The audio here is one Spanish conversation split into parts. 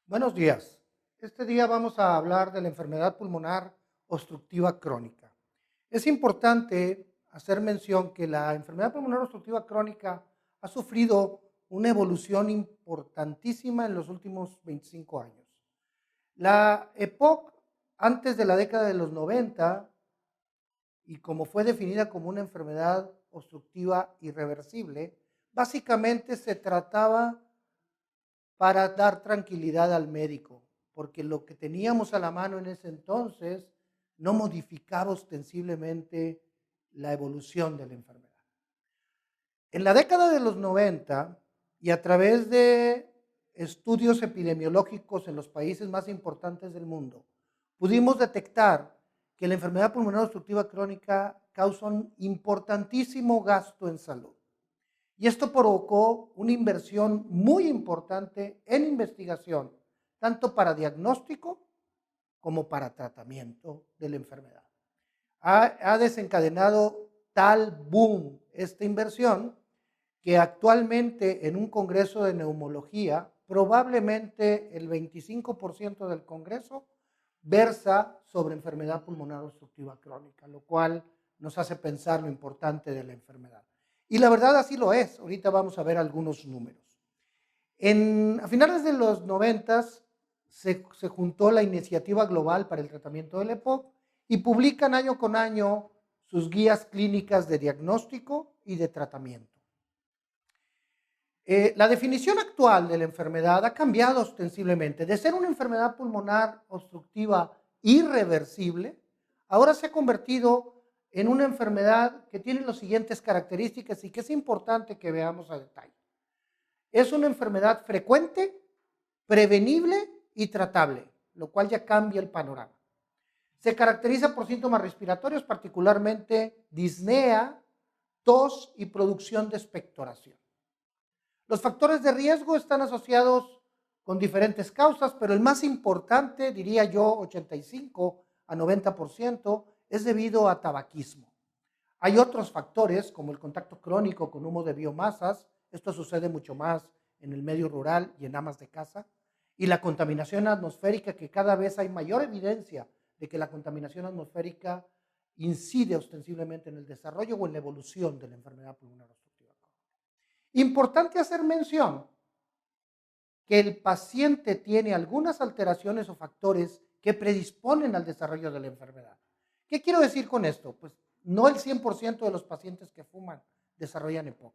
Buenos días. Este día vamos a hablar de la enfermedad pulmonar obstructiva crónica. Es importante hacer mención que la enfermedad pulmonar obstructiva crónica ha sufrido una evolución importantísima en los últimos 25 años. La EPOC, antes de la década de los 90, y como fue definida como una enfermedad obstructiva irreversible, básicamente se trataba para dar tranquilidad al médico, porque lo que teníamos a la mano en ese entonces no modificaba ostensiblemente la evolución de la enfermedad. En la década de los 90 y a través de estudios epidemiológicos en los países más importantes del mundo, pudimos detectar que la enfermedad pulmonar obstructiva crónica causa un importantísimo gasto en salud. Y esto provocó una inversión muy importante en investigación, tanto para diagnóstico como para tratamiento de la enfermedad. Ha desencadenado tal boom esta inversión que actualmente en un congreso de neumología, probablemente el 25% del congreso versa sobre enfermedad pulmonar obstructiva crónica, lo cual nos hace pensar lo importante de la enfermedad. Y la verdad así lo es. Ahorita vamos a ver algunos números. A finales de los 90 se juntó la Iniciativa Global para el Tratamiento del EPOC y publican año con año sus guías clínicas de diagnóstico y de tratamiento. La definición actual de la enfermedad ha cambiado ostensiblemente. De ser una enfermedad pulmonar obstructiva irreversible, ahora se ha convertido en una enfermedad que tiene las siguientes características y que es importante que veamos a detalle. Es una enfermedad frecuente, prevenible y tratable, lo cual ya cambia el panorama. Se caracteriza por síntomas respiratorios, particularmente disnea, tos y producción de expectoración. Los factores de riesgo están asociados con diferentes causas, pero el más importante, diría yo, 85 a 90%, es debido a tabaquismo. Hay otros factores, como el contacto crónico con humo de biomasas, esto sucede mucho más en el medio rural y en amas de casa, y la contaminación atmosférica, que cada vez hay mayor evidencia de que la contaminación atmosférica incide ostensiblemente en el desarrollo o en la evolución de la enfermedad pulmonar obstructiva. Importante hacer mención que el paciente tiene algunas alteraciones o factores que predisponen al desarrollo de la enfermedad. ¿Qué quiero decir con esto? Pues no el 100% de los pacientes que fuman desarrollan EPOC.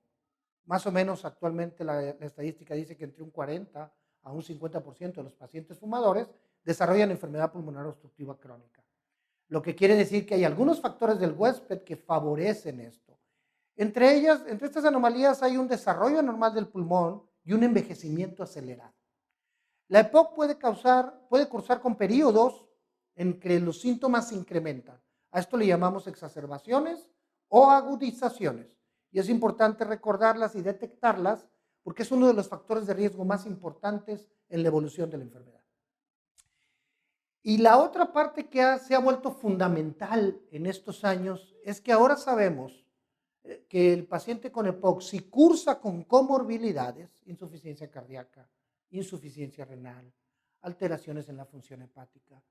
Más o menos actualmente la estadística dice que entre un 40 a un 50% de los pacientes fumadores desarrollan enfermedad pulmonar obstructiva crónica. Lo que quiere decir que hay algunos factores del huésped que favorecen esto. Entre estas anomalías hay un desarrollo anormal del pulmón y un envejecimiento acelerado. La EPOC puede cursar con periodos en que los síntomas se incrementan. A esto le llamamos exacerbaciones o agudizaciones. Y es importante recordarlas y detectarlas porque es uno de los factores de riesgo más importantes en la evolución de la enfermedad. Y la otra parte que se ha vuelto fundamental en estos años es que ahora sabemos que el paciente con EPOC, si cursa con comorbilidades, insuficiencia cardíaca, insuficiencia renal, alteraciones en la función hepática,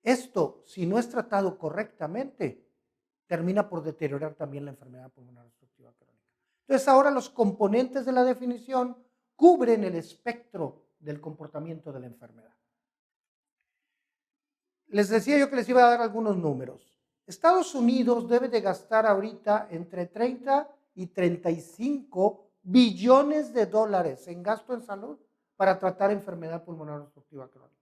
esto, si no es tratado correctamente, termina por deteriorar también la enfermedad pulmonar obstructiva crónica. Entonces, ahora los componentes de la definición cubren el espectro del comportamiento de la enfermedad. Les decía yo que les iba a dar algunos números. Estados Unidos debe de gastar ahorita entre 30 y 35 billones de dólares en gasto en salud para tratar enfermedad pulmonar obstructiva crónica.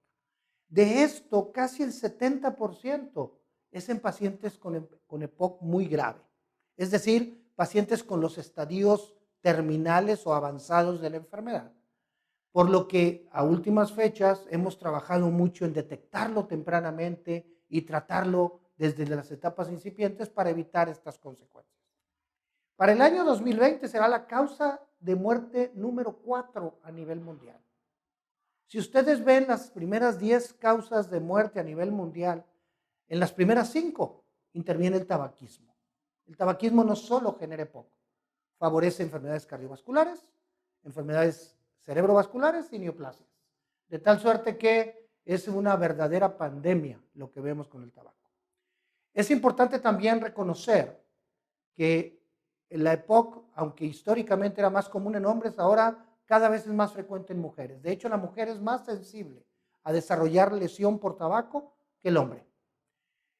De esto, casi el 70% es en pacientes con EPOC muy grave, es decir, pacientes con los estadios terminales o avanzados de la enfermedad. Por lo que a últimas fechas hemos trabajado mucho en detectarlo tempranamente y tratarlo desde las etapas incipientes para evitar estas consecuencias. Para el año 2020 será la causa de muerte número 4 a nivel mundial. Si ustedes ven las primeras 10 causas de muerte a nivel mundial, en las primeras 5 interviene el tabaquismo. El tabaquismo no solo genera EPOC, favorece enfermedades cardiovasculares, enfermedades cerebrovasculares y neoplasias. de tal suerte que es una verdadera pandemia lo que vemos con el tabaco. Es importante también reconocer que la EPOC, aunque históricamente era más común en hombres, ahora cada vez es más frecuente en mujeres. De hecho, la mujer es más sensible a desarrollar lesión por tabaco que el hombre.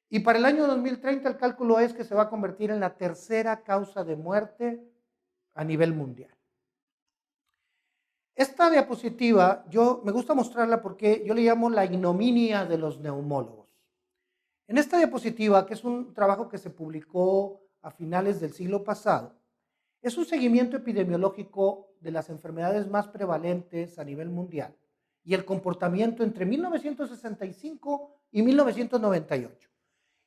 Y para el año 2030 el cálculo es que se va a convertir en la tercera causa de muerte a nivel mundial. Esta diapositiva, me gusta mostrarla porque yo le llamo la ignominia de los neumólogos. En esta diapositiva, que es un trabajo que se publicó a finales del siglo pasado, es un seguimiento epidemiológico de las enfermedades más prevalentes a nivel mundial y el comportamiento entre 1965 y 1998.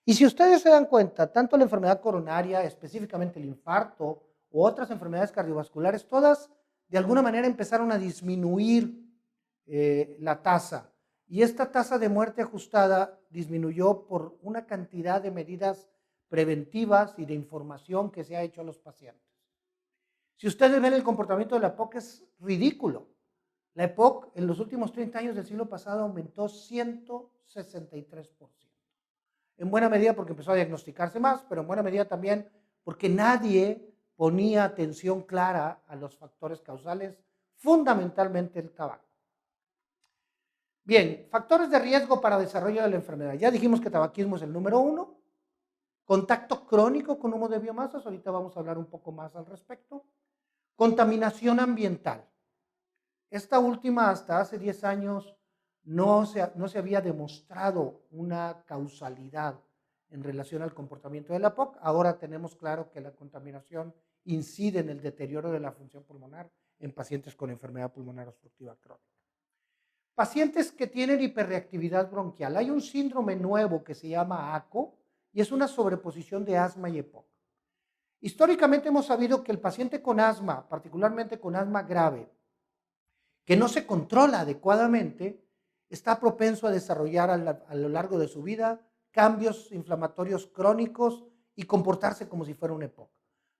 Y si ustedes se dan cuenta, tanto la enfermedad coronaria, específicamente el infarto, u otras enfermedades cardiovasculares, todas de alguna manera empezaron a disminuir la tasa. Y esta tasa de muerte ajustada disminuyó por una cantidad de medidas preventivas y de información que se ha hecho a los pacientes. Si ustedes ven el comportamiento de la EPOC es ridículo. La EPOC en los últimos 30 años del siglo pasado aumentó 163%. En buena medida porque empezó a diagnosticarse más, pero en buena medida también porque nadie ponía atención clara a los factores causales, fundamentalmente el tabaco. Bien, factores de riesgo para desarrollo de la enfermedad. Ya dijimos que tabaquismo es el número 1. Contacto crónico con humo de biomasas, ahorita vamos a hablar un poco más al respecto. Contaminación ambiental. Esta última, hasta hace 10 años, no se había demostrado una causalidad en relación al comportamiento de la EPOC. Ahora tenemos claro que la contaminación incide en el deterioro de la función pulmonar en pacientes con enfermedad pulmonar obstructiva crónica. Pacientes que tienen hiperreactividad bronquial. Hay un síndrome nuevo que se llama ACO y es una sobreposición de asma y EPOC. Históricamente hemos sabido que el paciente con asma, particularmente con asma grave, que no se controla adecuadamente, está propenso a desarrollar a lo largo de su vida cambios inflamatorios crónicos y comportarse como si fuera un EPOC.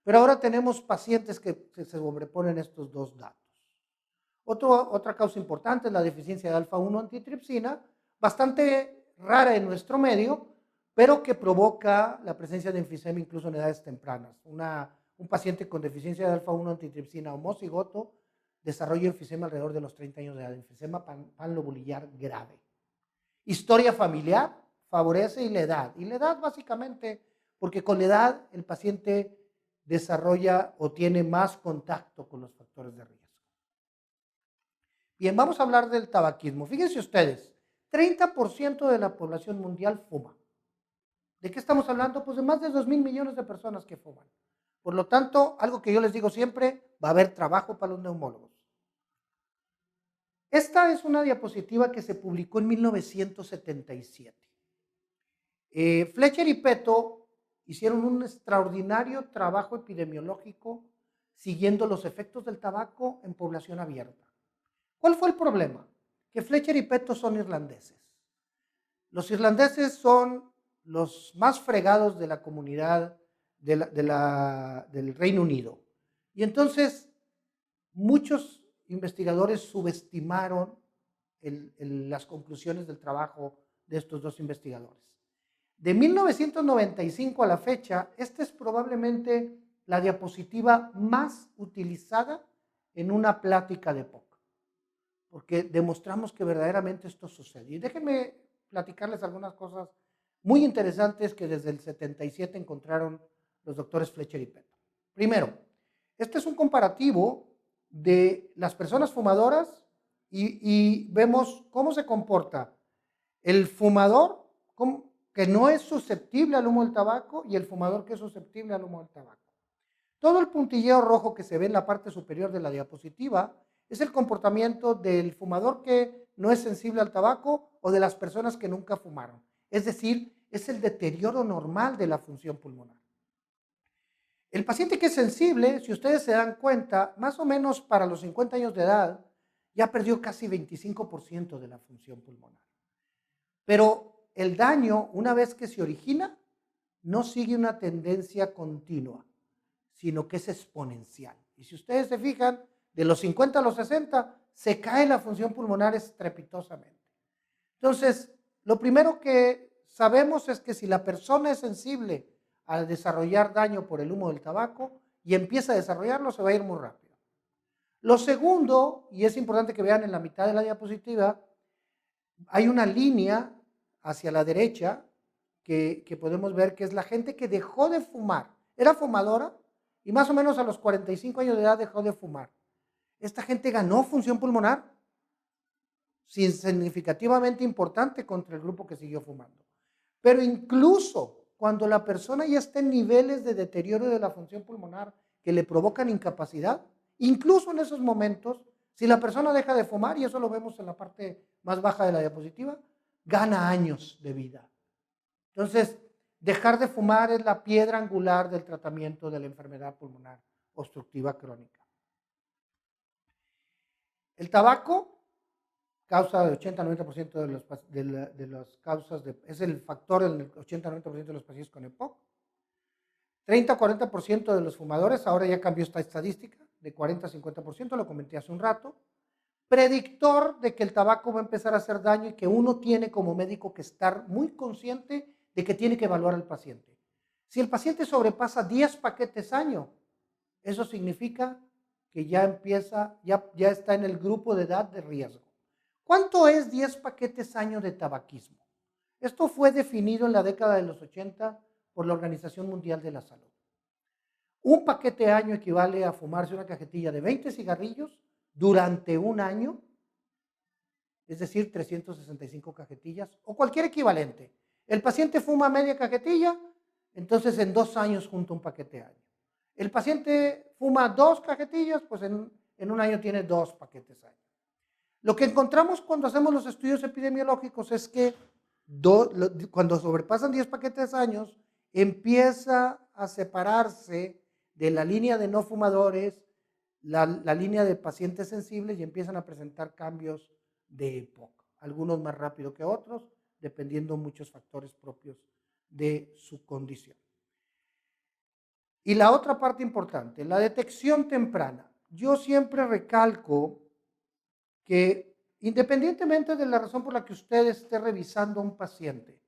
Pero ahora tenemos pacientes que se sobreponen estos dos datos. Otra causa importante es la deficiencia de alfa-1 antitripsina, bastante rara en nuestro medio, pero que provoca la presencia de enfisema incluso en edades tempranas. Un paciente con deficiencia de alfa-1 antitripsina homocigoto desarrolla enfisema alrededor de los 30 años de edad, enfisema panlobulillar grave. Historia familiar favorece y la edad básicamente porque con la edad el paciente desarrolla o tiene más contacto con los factores de riesgo. Bien, vamos a hablar del tabaquismo. Fíjense ustedes, 30% de la población mundial fuma. ¿De qué estamos hablando? Pues de más de 2.000 millones de personas que fuman. Por lo tanto, algo que yo les digo siempre, va a haber trabajo para los neumólogos. Esta es una diapositiva que se publicó en 1977. Fletcher y Peto hicieron un extraordinario trabajo epidemiológico siguiendo los efectos del tabaco en población abierta. ¿Cuál fue el problema? Que Fletcher y Peto son irlandeses. Los irlandeses son los más fregados de la comunidad del Reino Unido. Y entonces muchos investigadores subestimaron las conclusiones del trabajo de estos dos investigadores. De 1995 a la fecha, esta es probablemente la diapositiva más utilizada en una plática de EPOC, porque demostramos que verdaderamente esto sucede. Y déjenme platicarles algunas cosas muy interesantes que desde el 77 encontraron los doctores Fletcher y Peto. Primero, este es un comparativo de las personas fumadoras y vemos cómo se comporta el fumador que no es susceptible al humo del tabaco y el fumador que es susceptible al humo del tabaco. Todo el puntilleo rojo que se ve en la parte superior de la diapositiva es el comportamiento del fumador que no es sensible al tabaco o de las personas que nunca fumaron. Es decir, es el deterioro normal de la función pulmonar. El paciente que es sensible, si ustedes se dan cuenta, más o menos para los 50 años de edad, ya perdió casi 25% de la función pulmonar. Pero el daño, una vez que se origina, no sigue una tendencia continua, sino que es exponencial. Y si ustedes se fijan, de los 50 a los 60, se cae la función pulmonar estrepitosamente. Entonces, lo primero que sabemos es que si la persona es sensible al desarrollar daño por el humo del tabaco y empieza a desarrollarlo, se va a ir muy rápido. Lo segundo, y es importante que vean en la mitad de la diapositiva, hay una línea hacia la derecha que podemos ver que es la gente que dejó de fumar. Era fumadora y más o menos a los 45 años de edad dejó de fumar. Esta gente ganó función pulmonar significativamente importante contra el grupo que siguió fumando. Pero incluso cuando la persona ya está en niveles de deterioro de la función pulmonar que le provocan incapacidad, incluso en esos momentos, si la persona deja de fumar, y eso lo vemos en la parte más baja de la diapositiva, gana años de vida. Entonces, dejar de fumar es la piedra angular del tratamiento de la enfermedad pulmonar obstructiva crónica. El tabaco causa el 80-90% de las causas, es el factor en el 80-90% de los pacientes con EPOC. 30-40% de los fumadores, ahora ya cambió esta estadística, de 40-50%, lo comenté hace un rato, predictor de que el tabaco va a empezar a hacer daño y que uno tiene como médico que estar muy consciente de que tiene que evaluar al paciente. Si el paciente sobrepasa 10 paquetes año, eso significa que ya está en el grupo de edad de riesgo. ¿Cuánto es 10 paquetes año de tabaquismo? Esto fue definido en la década de los 80 por la Organización Mundial de la Salud. Un paquete año equivale a fumarse una cajetilla de 20 cigarrillos durante un año, es decir, 365 cajetillas o cualquier equivalente. El paciente fuma media cajetilla, entonces en 2 años junta un paquete año. El paciente fuma 2 cajetillas, pues en un año tiene 2 paquetes año. Lo que encontramos cuando hacemos los estudios epidemiológicos es que cuando sobrepasan 10 paquetes años, empieza a separarse de la línea de no fumadores, la línea de pacientes sensibles y empiezan a presentar cambios de EPOC, algunos más rápido que otros, dependiendo muchos factores propios de su condición. Y la otra parte importante, la detección temprana. Yo siempre recalco que independientemente de la razón por la que usted esté revisando a un paciente,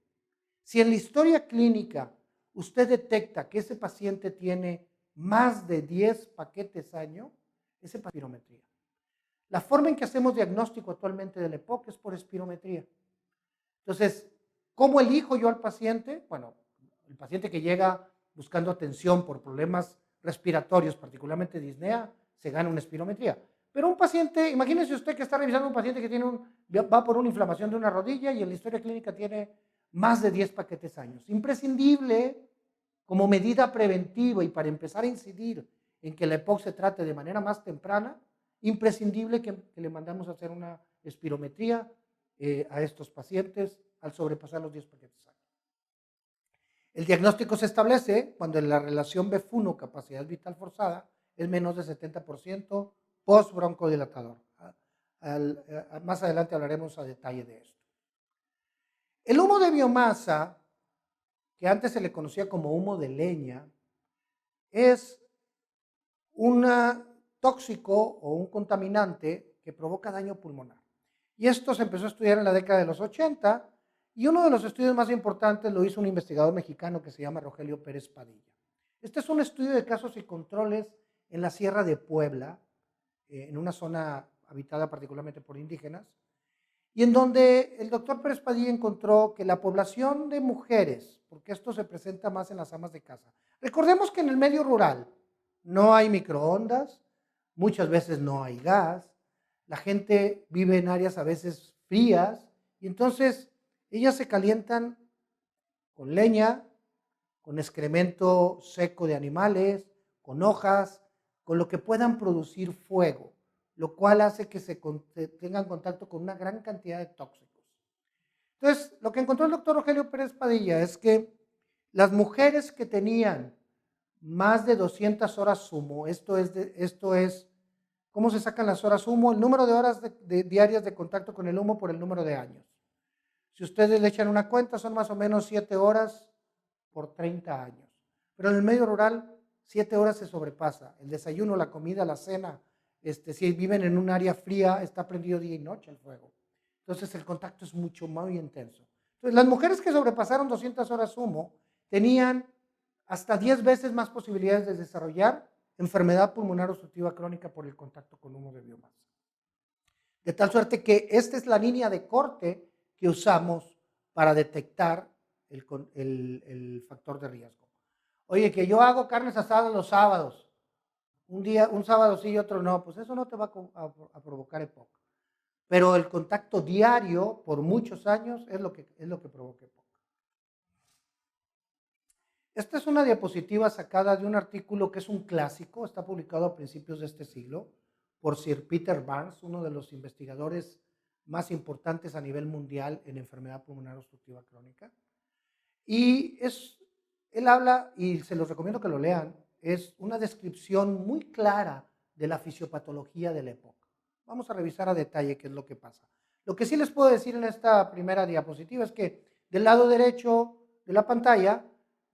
si en la historia clínica usted detecta que ese paciente tiene más de 10 paquetes año, ese es espirometría. La forma en que hacemos diagnóstico actualmente del EPOC es por espirometría. Entonces, ¿cómo elijo yo al paciente? Bueno, el paciente que llega buscando atención por problemas respiratorios, particularmente disnea, se gana una espirometría. Pero un paciente, imagínese usted que está revisando a un paciente que va por una inflamación de una rodilla y en la historia clínica tiene más de 10 paquetes años. Imprescindible como medida preventiva y para empezar a incidir en que la EPOC se trate de manera más temprana, imprescindible que le mandamos a hacer una espirometría a estos pacientes al sobrepasar los 10 paquetes años. El diagnóstico se establece cuando la relación BFUNO, capacidad vital forzada, es menos de 70% post-broncodilatador. Más adelante hablaremos a detalle de esto. El humo de biomasa, que antes se le conocía como humo de leña, es un tóxico o un contaminante que provoca daño pulmonar. Y esto se empezó a estudiar en la década de los 80 y uno de los estudios más importantes lo hizo un investigador mexicano que se llama Rogelio Pérez Padilla. Este es un estudio de casos y controles en la Sierra de Puebla, en una zona habitada particularmente por indígenas, y en donde el doctor Pérez Padilla encontró que la población de mujeres, porque esto se presenta más en las amas de casa, recordemos que en el medio rural no hay microondas, muchas veces no hay gas, la gente vive en áreas a veces frías, y entonces ellas se calientan con leña, con excremento seco de animales, con hojas, con lo que puedan producir fuego, lo cual hace que se tengan contacto con una gran cantidad de tóxicos. Entonces, lo que encontró el doctor Rogelio Pérez Padilla es que las mujeres que tenían más de 200 horas humo, esto es, ¿cómo se sacan las horas humo? El número de horas diarias de contacto con el humo por el número de años. Si ustedes le echan una cuenta, son más o menos 7 horas por 30 años. Pero en el medio rural, 7 horas se sobrepasa. El desayuno, la comida, la cena, si viven en un área fría, está prendido día y noche el fuego. Entonces el contacto es mucho muy intenso. Entonces las mujeres que sobrepasaron 200 horas humo tenían hasta 10 veces más posibilidades de desarrollar enfermedad pulmonar obstructiva crónica por el contacto con humo de biomasa. De tal suerte que esta es la línea de corte que usamos para detectar el factor de riesgo. Oye, que yo hago carnes asadas los sábados, un sábado sí y otro no, pues eso no te va a provocar EPOC. Pero el contacto diario por muchos años es lo que provoca EPOC. Esta es una diapositiva sacada de un artículo que es un clásico, está publicado a principios de este siglo por Sir Peter Barnes, uno de los investigadores más importantes a nivel mundial en enfermedad pulmonar obstructiva crónica. Y él habla, y se los recomiendo que lo lean, es una descripción muy clara de la fisiopatología del EPOC. Vamos a revisar a detalle qué es lo que pasa. Lo que sí les puedo decir en esta primera diapositiva es que del lado derecho de la pantalla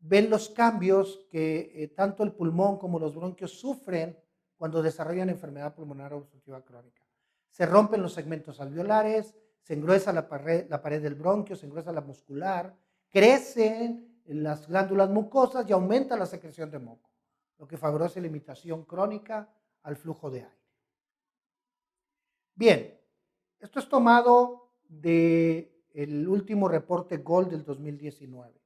ven los cambios que tanto el pulmón como los bronquios sufren cuando desarrollan enfermedad pulmonar obstructiva crónica. Se rompen los segmentos alveolares, se engruesa la pared del bronquio, se engruesa la muscular, crecen las glándulas mucosas y aumenta la secreción de moco, lo que favorece limitación crónica al flujo de aire. Bien, esto es tomado del último reporte GOLD del 2019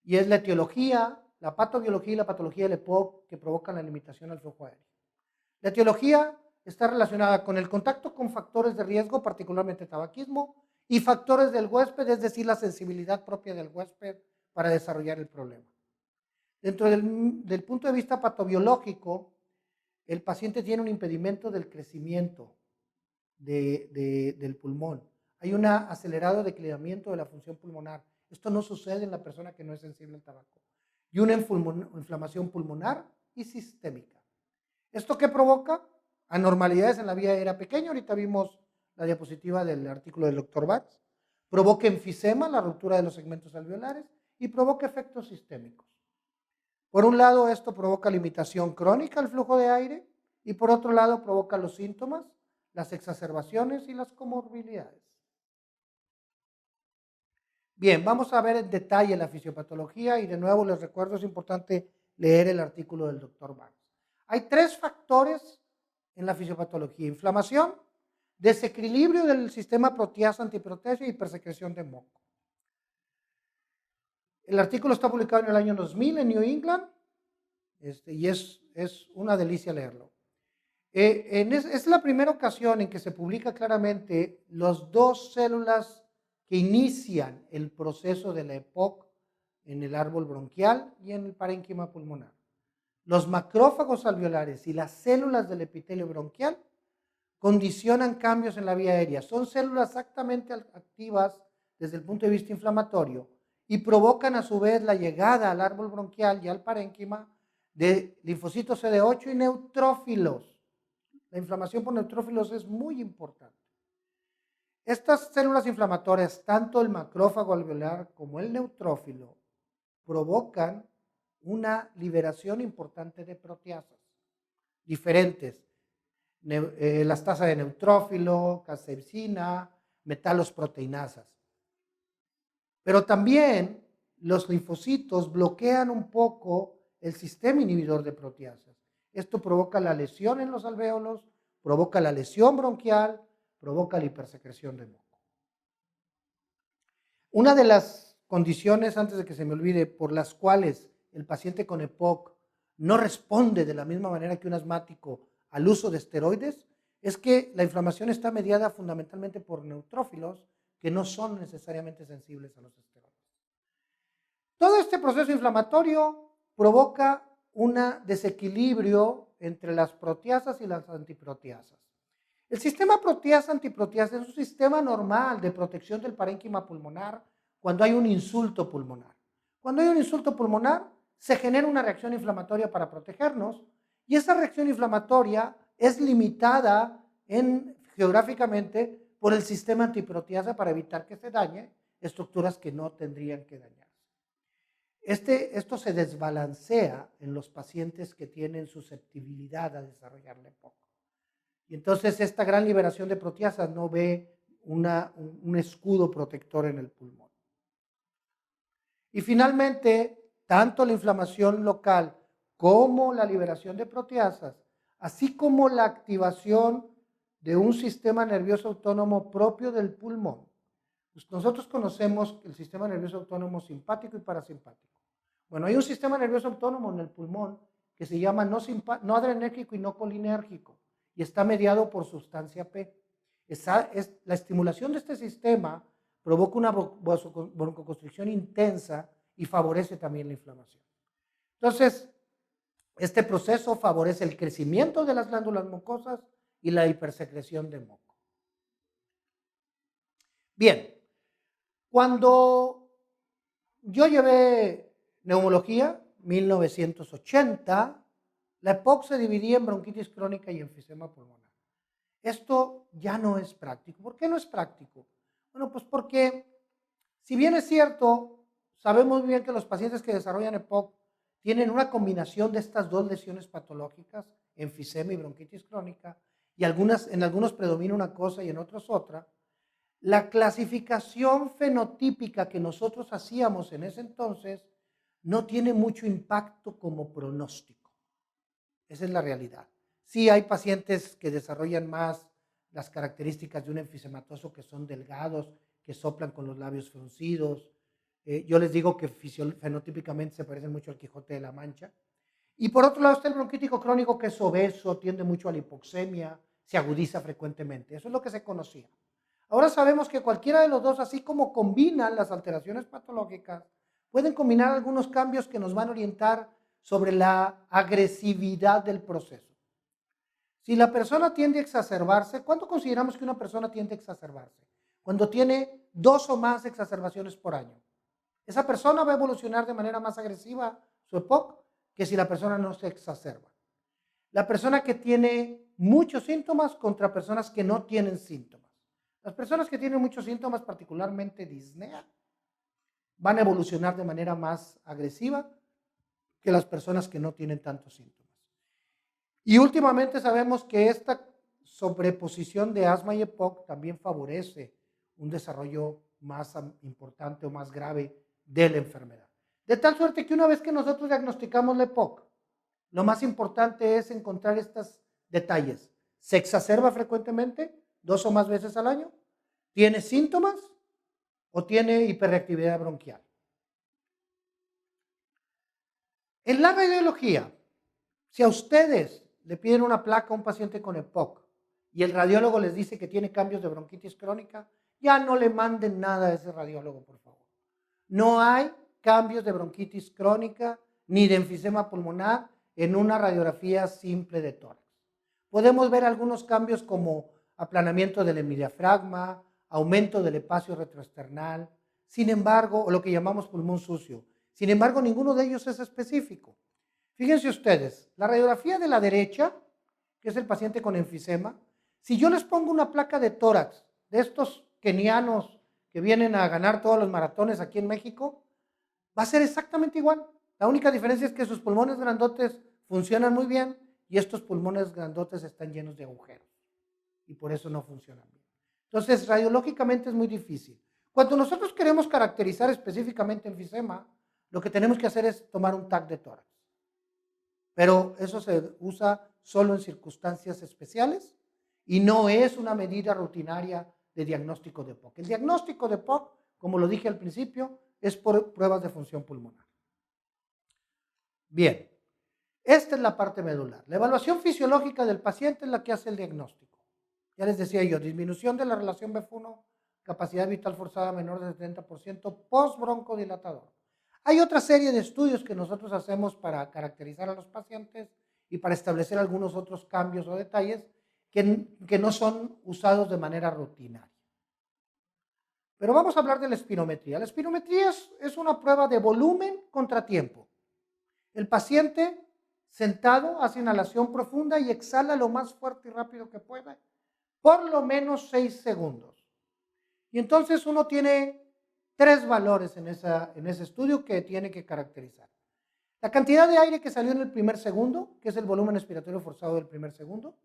y es la etiología, la patobiología y la patología del EPOC que provocan la limitación al flujo aéreo. La etiología está relacionada con el contacto con factores de riesgo, particularmente tabaquismo, y factores del huésped, es decir, la sensibilidad propia del huésped para desarrollar el problema. Dentro del punto de vista patobiológico, el paciente tiene un impedimento del crecimiento del pulmón. Hay un acelerado declinamiento de la función pulmonar. Esto no sucede en la persona que no es sensible al tabaco. Y una inflamación pulmonar y sistémica. ¿Esto qué provoca? Anormalidades en la vía aérea pequeña. Ahorita vimos la diapositiva del artículo del Dr. Batz. Provoca enfisema, la ruptura de los segmentos alveolares, y provoca efectos sistémicos. Por un lado, esto provoca limitación crónica al flujo de aire y por otro lado provoca los síntomas, las exacerbaciones y las comorbilidades. Bien, vamos a ver en detalle la fisiopatología y de nuevo les recuerdo, es importante leer el artículo del Dr. Barnes. Hay 3 factores en la fisiopatología: inflamación, desequilibrio del sistema proteasa-antiproteasa y hipersecreción de moco. El artículo está publicado en el año 2000 en New England y es una delicia leerlo. Es la primera ocasión en que se publica claramente las 2 células que inician el proceso de la EPOC en el árbol bronquial y en el parénquima pulmonar. Los macrófagos alveolares y las células del epitelio bronquial condicionan cambios en la vía aérea. Son células exactamente activas desde el punto de vista inflamatorio y provocan a su vez la llegada al árbol bronquial y al parénquima de linfocitos CD8 y neutrófilos. La inflamación por neutrófilos es muy importante. Estas células inflamatorias, tanto el macrófago alveolar como el neutrófilo, provocan una liberación importante de proteasas diferentes. Elastasa de neutrófilo, capsaicina, metalosproteinasas. Pero también los linfocitos bloquean un poco el sistema inhibidor de proteasas. Esto provoca la lesión en los alvéolos, provoca la lesión bronquial, provoca la hipersecreción de moco. Una de las condiciones, antes de que se me olvide, por las cuales el paciente con EPOC no responde de la misma manera que un asmático al uso de esteroides, es que la inflamación está mediada fundamentalmente por neutrófilos que no son necesariamente sensibles a los esteroides. Todo este proceso inflamatorio provoca un desequilibrio entre las proteasas y las antiproteasas. El sistema proteasa-antiproteasa es un sistema normal de protección del parénquima pulmonar cuando hay un insulto pulmonar. Cuando hay un insulto pulmonar, se genera una reacción inflamatoria para protegernos y esa reacción inflamatoria es limitada geográficamente por el sistema antiproteasa para evitar que se dañe estructuras que no tendrían que dañarse. Esto se desbalancea en los pacientes que tienen susceptibilidad a desarrollar la EPOC. Y entonces esta gran liberación de proteasas no ve un escudo protector en el pulmón. Y finalmente, tanto la inflamación local como la liberación de proteasas, así como la activación de un sistema nervioso autónomo propio del pulmón. Pues nosotros conocemos el sistema nervioso autónomo simpático y parasimpático. Bueno, hay un sistema nervioso autónomo en el pulmón que se llama no adrenérgico y no colinérgico y está mediado por sustancia P. La estimulación de este sistema provoca una broncoconstricción intensa y favorece también la inflamación. Entonces, este proceso favorece el crecimiento de las glándulas mucosas y la hipersecreción de moco. Bien, cuando yo llevé neumología, 1980, la EPOC se dividía en bronquitis crónica y enfisema pulmonar. Esto ya no es práctico. ¿Por qué no es práctico? Bueno, pues porque si bien es cierto, sabemos bien que los pacientes que desarrollan EPOC tienen una combinación de estas dos lesiones patológicas, enfisema y bronquitis crónica, y en algunos predomina una cosa y en otros otra. La clasificación fenotípica que nosotros hacíamos en ese entonces no tiene mucho impacto como pronóstico. Esa es la realidad. Sí hay pacientes que desarrollan más las características de un enfisematoso que son delgados, que soplan con los labios fruncidos. Yo les digo que fenotípicamente se parecen mucho al Quijote de la Mancha. Y por otro lado está el bronquítico crónico que es obeso, tiende mucho a la hipoxemia, se agudiza frecuentemente. Eso es lo que se conocía. Ahora sabemos que cualquiera de los dos, así como combinan las alteraciones patológicas, pueden combinar algunos cambios que nos van a orientar sobre la agresividad del proceso. Si la persona tiende a exacerbarse, ¿cuánto consideramos que una persona tiende a exacerbarse? Cuando tiene 2 o más exacerbaciones por año. Esa persona va a evolucionar de manera más agresiva su EPOC que si la persona no se exacerba. La persona que tiene muchos síntomas contra personas que no tienen síntomas. Las personas que tienen muchos síntomas, particularmente disnea, van a evolucionar de manera más agresiva que las personas que no tienen tantos síntomas. Y últimamente sabemos que esta sobreposición de asma y EPOC también favorece un desarrollo más importante o más grave de la enfermedad. De tal suerte que una vez que nosotros diagnosticamos la EPOC, lo más importante es encontrar estos detalles. ¿Se exacerba frecuentemente? 2 o más veces al año. ¿Tiene síntomas o tiene hiperreactividad bronquial? En la radiología, si a ustedes le piden una placa a un paciente con EPOC y el radiólogo les dice que tiene cambios de bronquitis crónica, ya no le manden nada a ese radiólogo, por favor. No hay cambios de bronquitis crónica ni de enfisema pulmonar en una radiografía simple de tórax. Podemos ver algunos cambios como aplanamiento del hemidiafragma, aumento del espacio retroesternal, sin embargo, o lo que llamamos pulmón sucio. Sin embargo, ninguno de ellos es específico. Fíjense ustedes, la radiografía de la derecha, que es el paciente con enfisema, si yo les pongo una placa de tórax de estos kenianos que vienen a ganar todos los maratones aquí en México, va a ser exactamente igual. La única diferencia es que sus pulmones grandotes funcionan muy bien y estos pulmones grandotes están llenos de agujeros y por eso no funcionan bien. Entonces, radiológicamente es muy difícil. Cuando nosotros queremos caracterizar específicamente enfisema, lo que tenemos que hacer es tomar un TAC de tórax. Pero eso se usa solo en circunstancias especiales y no es una medida rutinaria de diagnóstico de EPOC. El diagnóstico de EPOC, como lo dije al principio, es por pruebas de función pulmonar. Bien, esta es la parte medular. La evaluación fisiológica del paciente es la que hace el diagnóstico. Ya les decía yo, disminución de la relación BF1, capacidad vital forzada menor del 70%, post-broncodilatador. Hay otra serie de estudios que nosotros hacemos para caracterizar a los pacientes y para establecer algunos otros cambios o detalles que no son usados de manera rutinaria. Pero vamos a hablar de la espirometría. La espirometría es una prueba de volumen contra tiempo. El paciente sentado hace inhalación profunda y exhala lo más fuerte y rápido que pueda, por lo menos 6 segundos. Y entonces uno tiene 3 valores en ese estudio que tiene que caracterizar. La cantidad de aire que salió en el primer segundo, que es el volumen expiratorio forzado del primer segundo.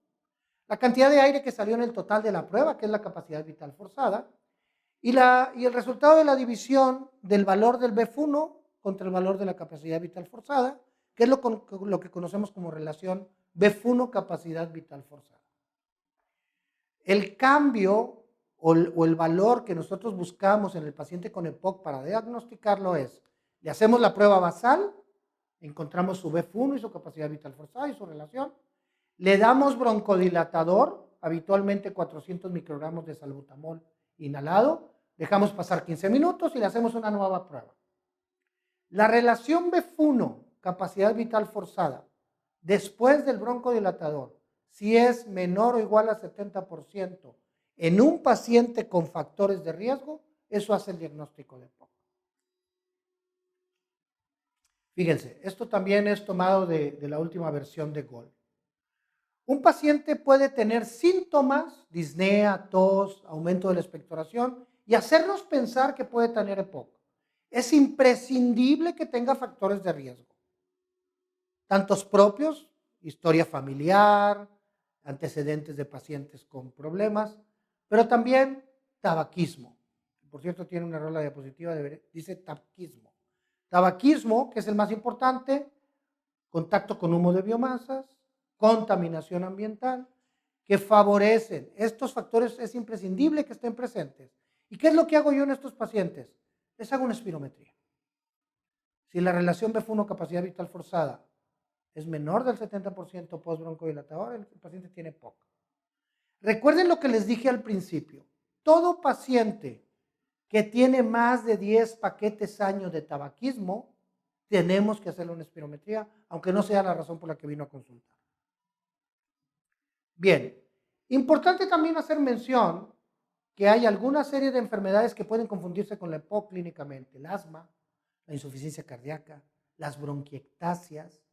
la cantidad de aire que salió en el total de la prueba, que es la capacidad vital forzada, y el resultado de la división del valor del BF1 contra el valor de la capacidad vital forzada, que es lo que conocemos como relación BF1 capacidad vital forzada. El cambio o el valor que nosotros buscamos en el paciente con EPOC para diagnosticarlo es, le hacemos la prueba basal, encontramos su BF1 y su capacidad vital forzada y su relación, le damos broncodilatador, habitualmente 400 microgramos de salbutamol inhalado, dejamos pasar 15 minutos y le hacemos una nueva prueba. La relación BF1, capacidad vital forzada, después del broncodilatador, si es menor o igual a 70% en un paciente con factores de riesgo, eso hace el diagnóstico de EPOC. Fíjense, esto también es tomado de la última versión de GOLD. Un paciente puede tener síntomas, disnea, tos, aumento de la expectoración y hacernos pensar que puede tener EPOC. Es imprescindible que tenga factores de riesgo, tantos propios, historia familiar, antecedentes de pacientes con problemas, pero también tabaquismo. Por cierto, tiene un error la diapositiva, dice tabaquismo. Tabaquismo, que es el más importante, contacto con humo de biomasas, contaminación ambiental, que favorecen. Estos factores es imprescindible que estén presentes. ¿Y qué es lo que hago yo en estos pacientes? Les hago una espirometría. Si la relación BF1 capacidad vital forzada es menor del 70% postbroncodilatador, el paciente tiene EPOC. Recuerden lo que les dije al principio. Todo paciente que tiene más de 10 paquetes años de tabaquismo, tenemos que hacerle una espirometría, aunque no sea la razón por la que vino a consultar. Bien, importante también hacer mención que hay alguna serie de enfermedades que pueden confundirse con la EPOC clínicamente. El asma, la insuficiencia cardíaca, las bronquiectasias,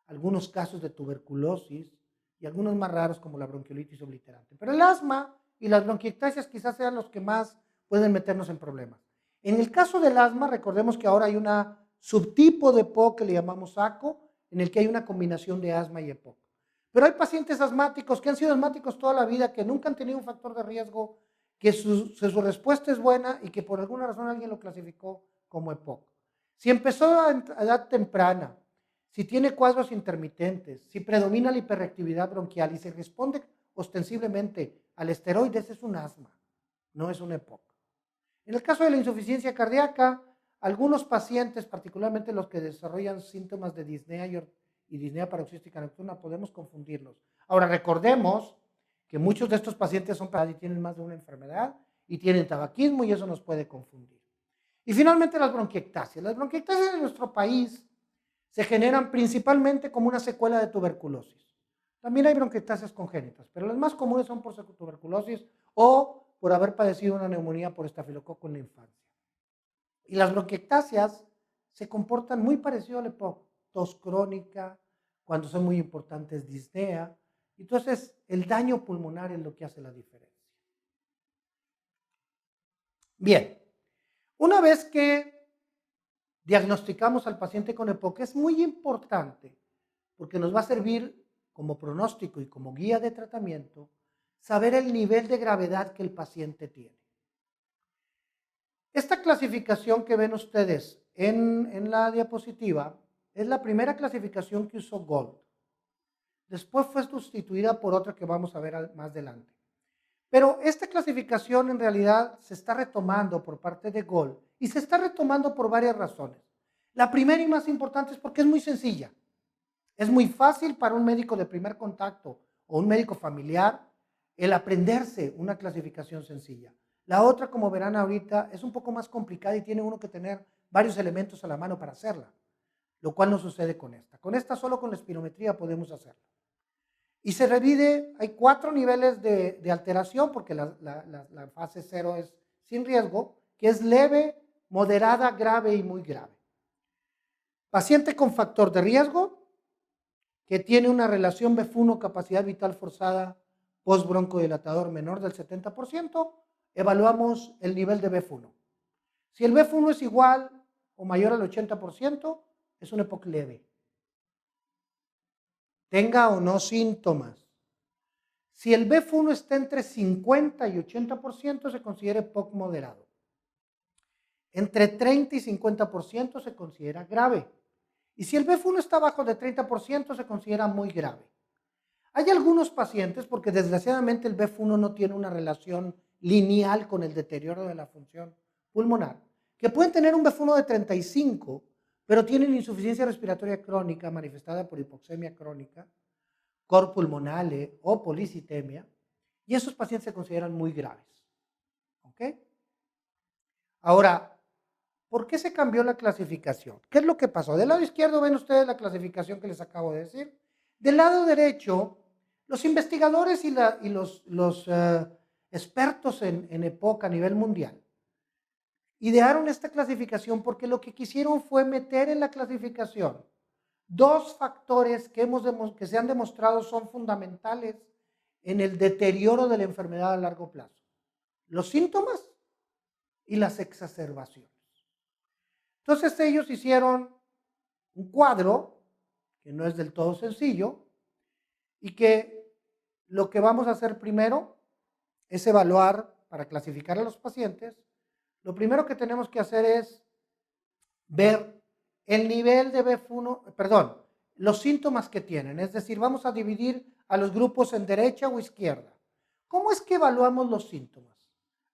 algunos casos de tuberculosis y algunos más raros como la bronquiolitis obliterante. Pero el asma y las bronquiectasias quizás sean los que más pueden meternos en problemas. En el caso del asma, recordemos que ahora hay un subtipo de EPOC que le llamamos ACO, en el que hay una combinación de asma y EPOC. Pero hay pacientes asmáticos que han sido asmáticos toda la vida, que nunca han tenido un factor de riesgo, que su respuesta es buena y que por alguna razón alguien lo clasificó como EPOC. Si empezó a edad temprana, si tiene cuadros intermitentes, si predomina la hiperreactividad bronquial y se responde ostensiblemente al esteroides, es un asma, no es un EPOC. En el caso de la insuficiencia cardíaca, algunos pacientes, particularmente los que desarrollan síntomas de disnea y disnea paroxística nocturna, podemos confundirlos. Ahora, recordemos que muchos de estos pacientes son y tienen más de una enfermedad y tienen tabaquismo y eso nos puede confundir. Y finalmente las bronquiectasias. Las bronquiectasias en nuestro país se generan principalmente como una secuela de tuberculosis. También hay bronquiectasias congénitas, pero las más comunes son por tuberculosis o por haber padecido una neumonía por estafilococo en la infancia. Y las bronquiectasias se comportan muy parecido al EPOC, tos crónica, cuando son muy importantes disnea. Entonces, el daño pulmonar es lo que hace la diferencia. Bien, una vez que diagnosticamos al paciente con EPOC, es muy importante, porque nos va a servir como pronóstico y como guía de tratamiento, saber el nivel de gravedad que el paciente tiene. Esta clasificación que ven ustedes en la diapositiva es la primera clasificación que usó GOLD. Después fue sustituida por otra que vamos a ver más adelante. Pero esta clasificación en realidad se está retomando por parte de GOLD y se está retomando por varias razones. La primera y más importante es porque es muy sencilla. Es muy fácil para un médico de primer contacto o un médico familiar el aprenderse una clasificación sencilla. La otra, como verán ahorita, es un poco más complicada y tiene uno que tener varios elementos a la mano para hacerla, lo cual no sucede con esta. Con esta solo con la espirometría podemos hacerla. Y se divide, hay 4 niveles de alteración, porque la fase 0 es sin riesgo, que es leve, moderada, grave y muy grave. Paciente con factor de riesgo, que tiene una relación BF1 capacidad vital forzada postbroncodilatador menor del 70%, evaluamos el nivel de BF1. Si el BF1 es igual o mayor al 80%, es un EPOC leve. Tenga o no síntomas. Si el BF1 está entre 50 y 80%, se considera POC moderado. Entre 30 y 50% se considera grave. Y si el BF1 está abajo de 30%, se considera muy grave. Hay algunos pacientes, porque desgraciadamente el BF1 no tiene una relación lineal con el deterioro de la función pulmonar, que pueden tener un BF1 de 35, pero tienen insuficiencia respiratoria crónica manifestada por hipoxemia crónica, cor pulmonale o policitemia, y esos pacientes se consideran muy graves. ¿Ok? Ahora, ¿por qué se cambió la clasificación? ¿Qué es lo que pasó? Del lado izquierdo ven ustedes la clasificación que les acabo de decir. Del lado derecho, los investigadores y los expertos en EPOC a nivel mundial idearon esta clasificación porque lo que quisieron fue meter en la clasificación dos factores que se han demostrado son fundamentales en el deterioro de la enfermedad a largo plazo: los síntomas y las exacerbaciones. Entonces ellos hicieron un cuadro que no es del todo sencillo y que lo que vamos a hacer primero es evaluar para clasificar a los pacientes. Lo primero que tenemos que hacer es ver el nivel de BF1, perdón, los síntomas que tienen. Es decir, vamos a dividir a los grupos en derecha o izquierda. ¿Cómo es que evaluamos los síntomas?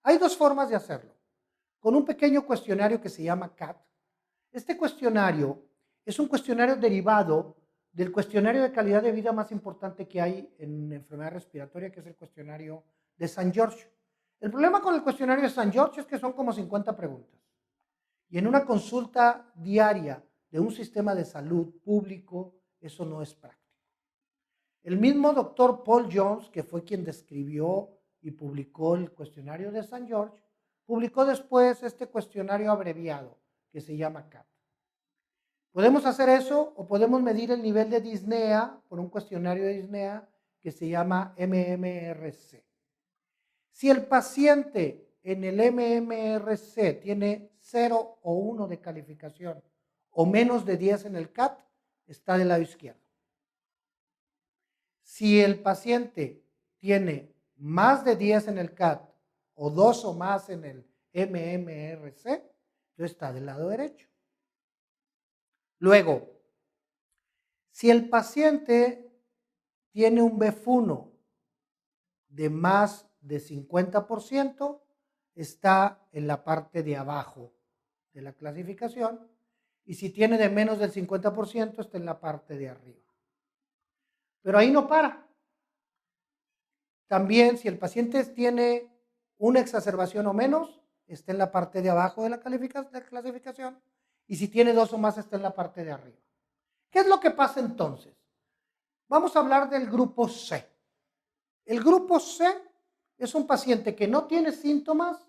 Hay dos formas de hacerlo. Con un pequeño cuestionario que se llama CAT. Este cuestionario es un cuestionario derivado del cuestionario de calidad de vida más importante que hay en enfermedad respiratoria, que es el cuestionario de St. George. El problema con el cuestionario de St. George es que son como 50 preguntas. Y en una consulta diaria de un sistema de salud público, eso no es práctico. El mismo doctor Paul Jones, que fue quien describió y publicó el cuestionario de St. George, publicó después este cuestionario abreviado que se llama CAT. Podemos hacer eso o podemos medir el nivel de disnea por un cuestionario de disnea que se llama MMRC. Si el paciente en el MMRC tiene 0 o 1 de calificación o menos de 10 en el CAT, está del lado izquierdo. Si el paciente tiene más de 10 en el CAT o 2 o más en el MMRC, entonces está del lado derecho. Luego, si el paciente tiene un BF1 de más de 50%, está en la parte de abajo de la clasificación, y si tiene de menos del 50%, está en la parte de arriba. Pero ahí no para. También, si el paciente tiene una exacerbación o menos, está en la parte de abajo de la clasificación, y si tiene 2 o más, está en la parte de arriba. ¿Qué es lo que pasa entonces? Vamos a hablar del grupo C. El grupo C es un paciente que no tiene síntomas,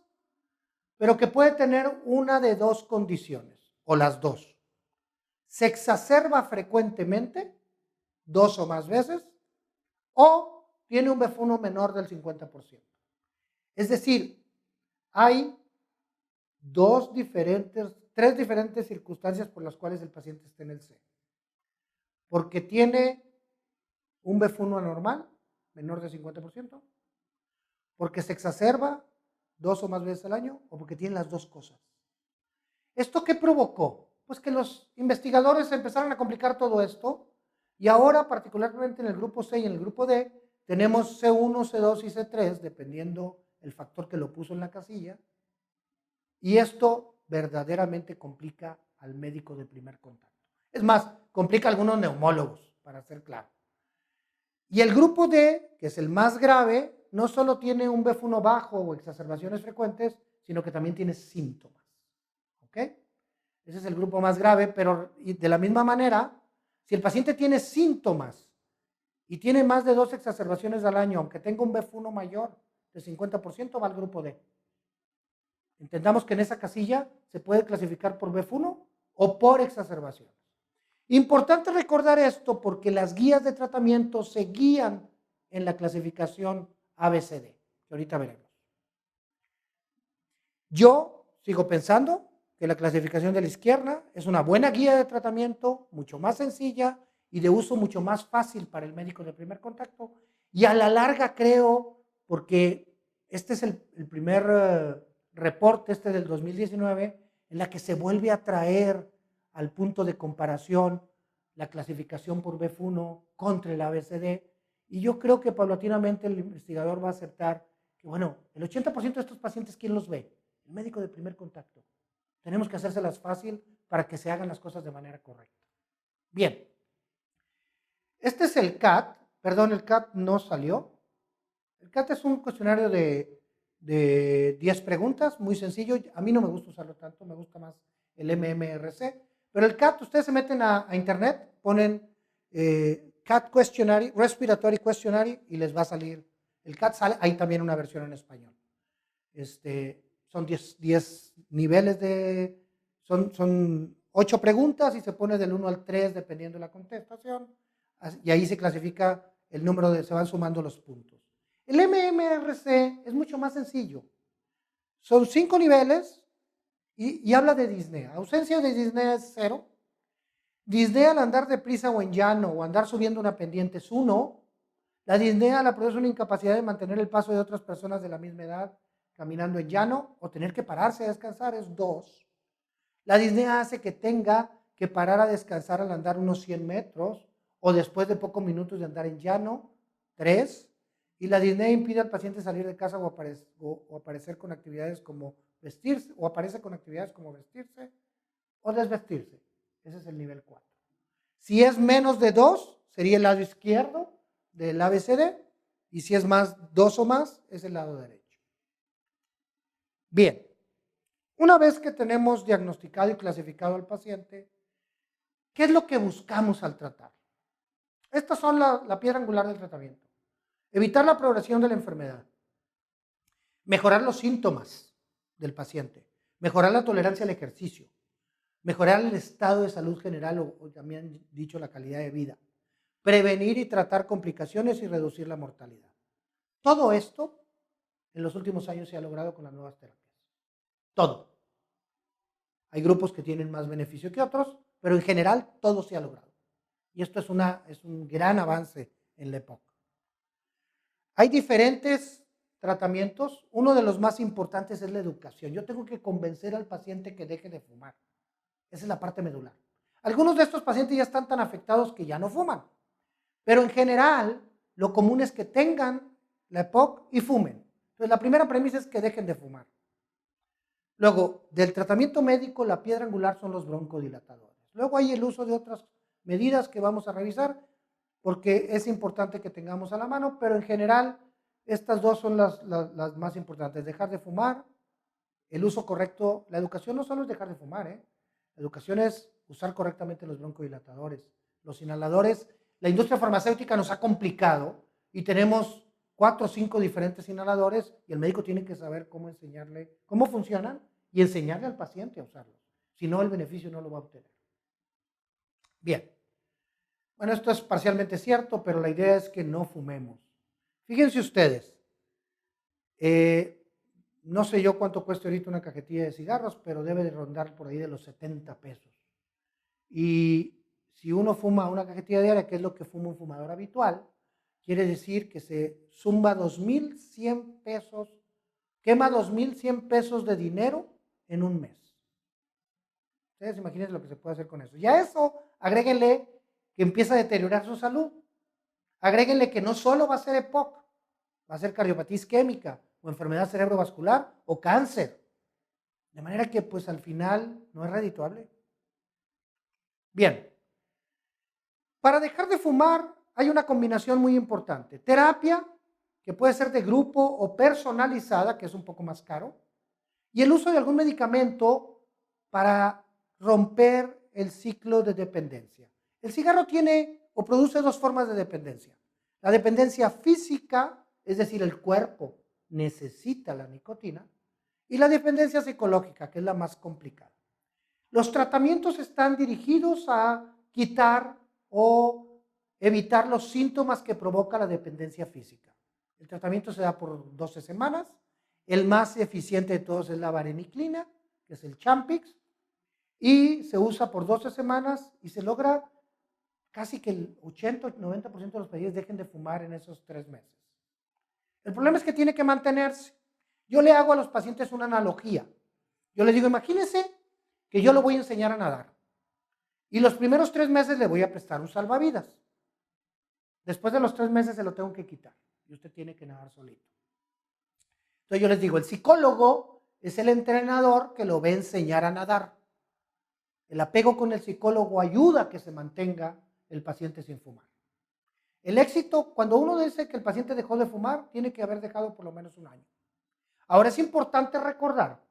pero que puede tener una de dos condiciones, o las dos. Se exacerba frecuentemente, 2 o más veces, o tiene un BF1 menor del 50%. Es decir, hay tres diferentes circunstancias por las cuales el paciente está en el C. Porque tiene un BF1 anormal, menor del 50%, porque se exacerba 2 o más veces al año, o porque tiene las dos cosas. ¿Esto qué provocó? Pues que los investigadores empezaron a complicar todo esto, y ahora, particularmente en el grupo C y en el grupo D, tenemos C1, C2 y C3, dependiendo el factor que lo puso en la casilla, y esto verdaderamente complica al médico de primer contacto. Es más, complica a algunos neumólogos, para ser claro. Y el grupo D, que es el más grave, no solo tiene un BF1 bajo o exacerbaciones frecuentes, sino que también tiene síntomas. ¿Ok? Ese es el grupo más grave, pero de la misma manera, si el paciente tiene síntomas y tiene más de 2 exacerbaciones al año, aunque tenga un BF1 mayor de 50%, va al grupo D. Entendamos que en esa casilla se puede clasificar por BF1 o por exacerbaciones. Importante recordar esto porque las guías de tratamiento se guían en la clasificación ABCD, que ahorita veremos. Yo sigo pensando que la clasificación de la izquierda es una buena guía de tratamiento, mucho más sencilla y de uso mucho más fácil para el médico de primer contacto. Y a la larga creo, porque este es el primer reporte, este del 2019, en la que se vuelve a traer al punto de comparación la clasificación por BEF1 contra el ABCD, y yo creo que paulatinamente el investigador va a aceptar que, bueno, el 80% de estos pacientes, ¿quién los ve? El médico de primer contacto. Tenemos que hacérselas fácil para que se hagan las cosas de manera correcta. Bien, este es el CAT, perdón, el CAT no salió. El CAT es un cuestionario de 10 preguntas, muy sencillo. A mí no me gusta usarlo tanto, me gusta más el MMRC. Pero el CAT, ustedes se meten a internet, ponen CAT Questionary, Respiratory Questionary, y les va a salir. El CAT sale, hay también una versión en español. Son 10 niveles son 8 preguntas y se pone del 1 al 3 dependiendo de la contestación. Y ahí se clasifica el número se van sumando los puntos. El MMRC es mucho más sencillo. Son 5 niveles y habla de disnea. Ausencia de disnea es 0. Disnea al andar deprisa o en llano o andar subiendo una pendiente es 1. La disnea la produce una incapacidad de mantener el paso de otras personas de la misma edad caminando en llano o tener que pararse a descansar es 2. La disnea hace que tenga que parar a descansar al andar unos 100 metros o después de pocos minutos de andar en llano, 3. Y la disnea impide al paciente salir de casa o aparecer con actividades como vestirse, o aparece con actividades como vestirse o desvestirse. Ese es el nivel 4. Si es menos de 2, sería el lado izquierdo del ABCD, y si es más 2 o más, es el lado derecho. Bien, una vez que tenemos diagnosticado y clasificado al paciente, ¿qué es lo que buscamos al tratar? Estas son la piedra angular del tratamiento. Evitar la progresión de la enfermedad, mejorar los síntomas del paciente, mejorar la tolerancia al ejercicio, mejorar el estado de salud general o también dicho la calidad de vida, prevenir y tratar complicaciones y reducir la mortalidad. Todo esto en los últimos años se ha logrado con las nuevas terapias. Todo. Hay grupos que tienen más beneficio que otros, pero en general todo se ha logrado. Y esto es un gran avance en la época. Hay diferentes tratamientos. Uno de los más importantes es la educación. Yo tengo que convencer al paciente que deje de fumar. Esa es la parte medular. Algunos de estos pacientes ya están tan afectados que ya no fuman. Pero en general, lo común es que tengan la EPOC y fumen. Entonces, la primera premisa es que dejen de fumar. Luego, del tratamiento médico, la piedra angular son los broncodilatadores. Luego hay el uso de otras medidas que vamos a revisar, porque es importante que tengamos a la mano, pero en general estas dos son las más importantes. Dejar de fumar, el uso correcto. La educación no solo es dejar de fumar, la educación es usar correctamente los broncodilatadores. Los inhaladores, la industria farmacéutica nos ha complicado y tenemos 4 o 5 diferentes inhaladores y el médico tiene que saber cómo enseñarle, cómo funcionan y enseñarle al paciente a usarlos. Si no, el beneficio no lo va a obtener. Bien. Bueno, esto es parcialmente cierto, pero la idea es que no fumemos. Fíjense ustedes, no sé yo cuánto cuesta ahorita una cajetilla de cigarros, pero debe de rondar por ahí de los 70 pesos. Y si uno fuma una cajetilla diaria, que es lo que fuma un fumador habitual, quiere decir que se zumba 2,100 pesos, quema 2,100 pesos de dinero en un mes. Ustedes imagínense lo que se puede hacer con eso. Y a eso agréguenle que empieza a deteriorar su salud. Agréguenle que no solo va a ser EPOC, va a ser cardiopatía isquémica o enfermedad cerebrovascular o cáncer. De manera que pues al final no es redituable. Bien, para dejar de fumar hay una combinación muy importante. Terapia, que puede ser de grupo o personalizada, que es un poco más caro, y el uso de algún medicamento para romper el ciclo de dependencia. El cigarro tiene o produce 2 formas de dependencia. La dependencia física, es decir, el cuerpo necesita la nicotina, y la dependencia psicológica, que es la más complicada. Los tratamientos están dirigidos a quitar o evitar los síntomas que provoca la dependencia física. El tratamiento se da por 12 semanas. El más eficiente de todos es la vareniclina, que es el Champix, y se usa por 12 semanas y se logra casi que el 80-90% de los pacientes dejen de fumar en esos 3 meses. El problema es que tiene que mantenerse. Yo le hago a los pacientes una analogía. Yo les digo, imagínense que yo lo voy a enseñar a nadar. Y los primeros 3 meses le voy a prestar un salvavidas. Después de los 3 meses se lo tengo que quitar. Y usted tiene que nadar solito. Entonces yo les digo, el psicólogo es el entrenador que lo va a enseñar a nadar. El apego con el psicólogo ayuda a que se mantenga el paciente sin fumar. El éxito, cuando uno dice que el paciente dejó de fumar, tiene que haber dejado por lo menos 1 año. Ahora es importante recordar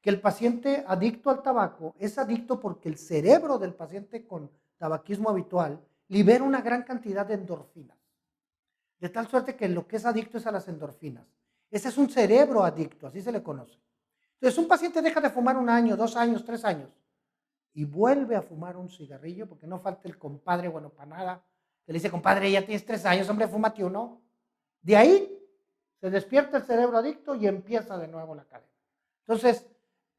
que el paciente adicto al tabaco es adicto porque el cerebro del paciente con tabaquismo habitual libera una gran cantidad de endorfinas. De tal suerte que lo que es adicto es a las endorfinas. Ese es un cerebro adicto, así se le conoce. Entonces un paciente deja de fumar 1 año, 2 años, 3 años y vuelve a fumar un cigarrillo, porque no falta el compadre bueno para nada, que le dice, compadre, ya tienes 3 años, hombre, fúmate uno. De ahí se despierta el cerebro adicto y empieza de nuevo la cadena. Entonces,